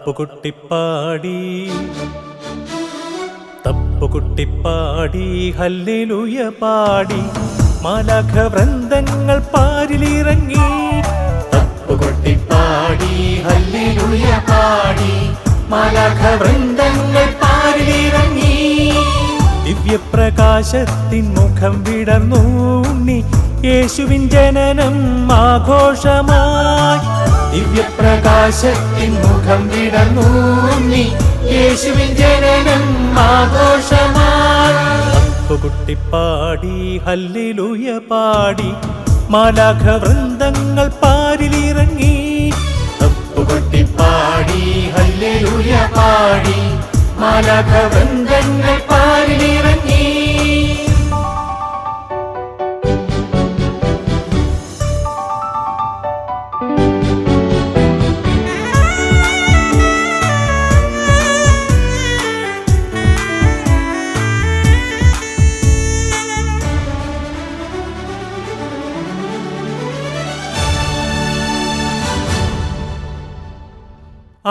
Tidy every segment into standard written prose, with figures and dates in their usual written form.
തപ്പുകുട്ടിപ്പാടി തപ്പുകുട്ടിപ്പാടി ഹല്ലേലൂയ പാടി മാലാഖ വൃന്ദങ്ങൾ പാരിലിറങ്ങി. തപ്പുകുട്ടിപ്പാടി ഹല്ലേലൂയ പാടി മാലാഖ വൃന്ദങ്ങൾ പാരിലിറങ്ങി. ദിവ്യപ്രകാശത്തിൻ മുഖം വിടർന്നു ഉണ്ണി യേശുവിൻ ജനനം ആഘോഷമായി. ദിവ്യപ്രകാശത്തിൻ മുഖം വിടർന്നു ഉണ്ണി യേശുവിൻ ജനനം ആഘോഷമായി. തപ്പുകുട്ടിപ്പാടി ഹല്ലേലൂയ പാടി മാലാഖ വൃന്ദങ്ങൾ പാരിലിറങ്ങി. തപ്പുകുട്ടിപ്പാടി ഹല്ലേലൂയ പാടി മാലാഖ വൃന്ദങ്ങൾ പാരിലിറങ്ങി.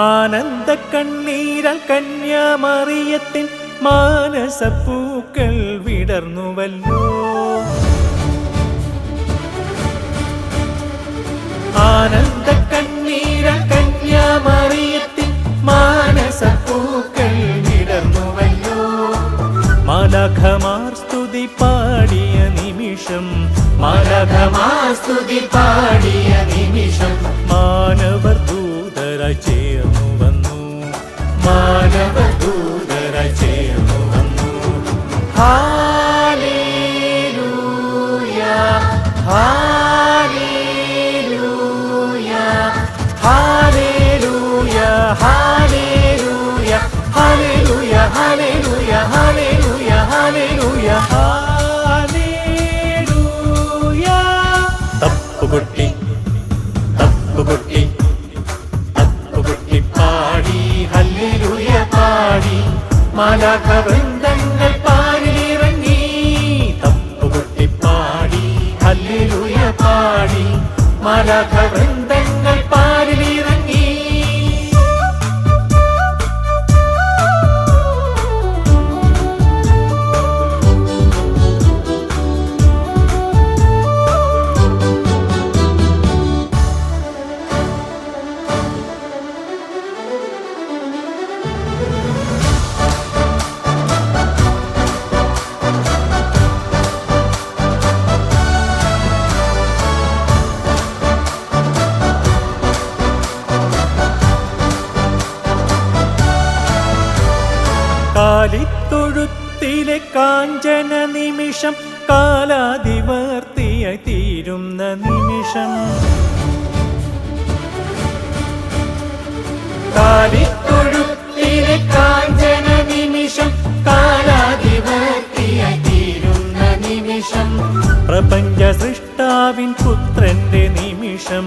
ആനന്ദ കണ്ണീരാൽ കന്യാമറിയത്തിൻ മാനസപ്പൂക്കൾ വിടർന്നുവല്ലോ. ആനന്ദ കണ്ണീരാൽ കന്യാമറിയത്തിൻ മാനസപ്പൂക്കൾ വിടർന്നുവല്ലോ. മാലാഖമാർ സ്തുതി പാടിയ നിമിഷം, മാലാഖമാർ സ്തുതി പാടിയ നിമിഷം മാനവർ ദൂതരായി ചേർന്നു വന്നു, മാനവർ ദൂതരായി ചേർന്നു വന്നു. ഹല്ലേലൂയ ഹല്ലേലൂയ ഹല്ലേലൂയ ഹല്ലേലൂയ ഹല്ലേലൂയ ഹല്ലേലൂയ ഹല്ലേലൂയ ഹല്ലേലൂയ ഹല്ലേലൂയ. തപ്പുകുട്ടി തപ്പുകുട്ടി തപ്പുകുട്ടിപ്പാടി ഹല്ലേലൂയ പാടി മാലാഖ വൃന്ദങ്ങൾ പാരിലിറങ്ങി. തപ്പുകുട്ടിപ്പാടി ഹല്ലേലൂയ പാടി മാലാഖ വൃന്ദങ്ങൾ പാരിലിറങ്ങി. കാലിത്തൊഴുത്തിലെ കാഞ്ചന നിമിഷം കാലാതിവർത്തിയായി തീരുന്ന നിമിഷം. കാലിത്തൊഴുത്തിലെ കാഞ്ചന നിമിഷം കാലാതിവർത്തിയായി തീരുന്ന നിമിഷം. പ്രപഞ്ച സൃഷ്ടാവിൻ പുത്രന്റെ നിമിഷം,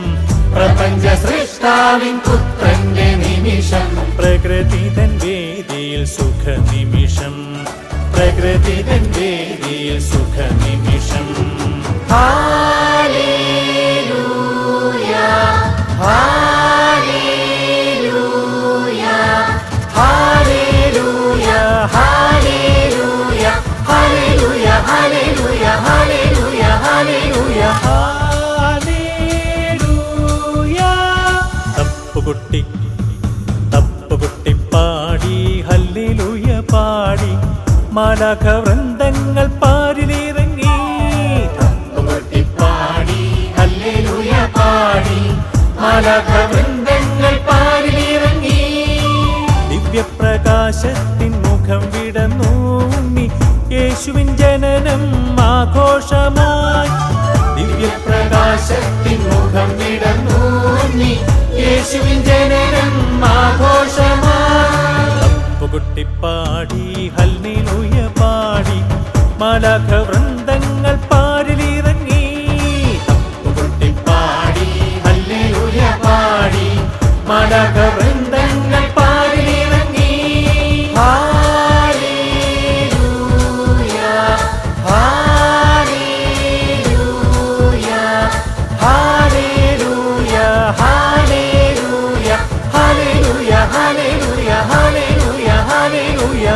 പ്രപഞ്ച സൃഷ്ടാവിൻ പുത്രന്റെ നിമിഷം. പ്രകൃതി തൻ വേദിയിൽ സുഖ നിമിഷം, പ്രകൃതി തൻ വേദിയിൽ സുഖ നിമിഷം. ഹല്ലേലൂയ ഹല്ലേലൂയ ഹല്ലേലൂയ ഹല്ലേലൂയ ഹല്ലേലൂയ ഹല്ലേലൂയ ഹല്ലേലൂയ ഹല്ലേലൂയ ഹല്ലേലൂയ. തപ്പുകുട്ടി തപ്പുകുട്ടിപ്പാടി ഹല്ലേലൂയ പാടി മാലാഖ വൃന്ദങ്ങൾ പാരിലിറങ്ങി. തപ്പുകുട്ടിപ്പാടി ഹല്ലേലൂയ പാടി മാലാഖ വൃന്ദങ്ങൾ പാരിലിറങ്ങി. ദിവ്യപ്രകാശത്തിൻ മുഖം വിടർന്നു ഉണ്ണി യേശുവിൻ ജനനം ആഘോഷമായി. ദിവ്യപ്രകാശത്തിൻ മുഖം വിടർന്നു ഉണ്ണി യേശുവിൻ ജനനം ആഘോഷമായി. തപ്പുകുട്ടിപ്പാടി ഹല്ലേലൂയ പാടി മാലാഖ വൃന്ദങ്ങൾ പാരിലിറങ്ങി. തപ്പുകുട്ടിപ്പാടി ഹല്ലേലൂയ പാടി മാലാഖ വൃന്ദങ്ങൾ പാരിലിറങ്ങി. ഹല്ലേലൂയ ഹല്ലേലൂയ ഹല്ലേലൂയ ഹല്ലേലൂയ ഹല്ലേലൂയ ഹല്ലേലൂയ ഹല്ലേലൂയ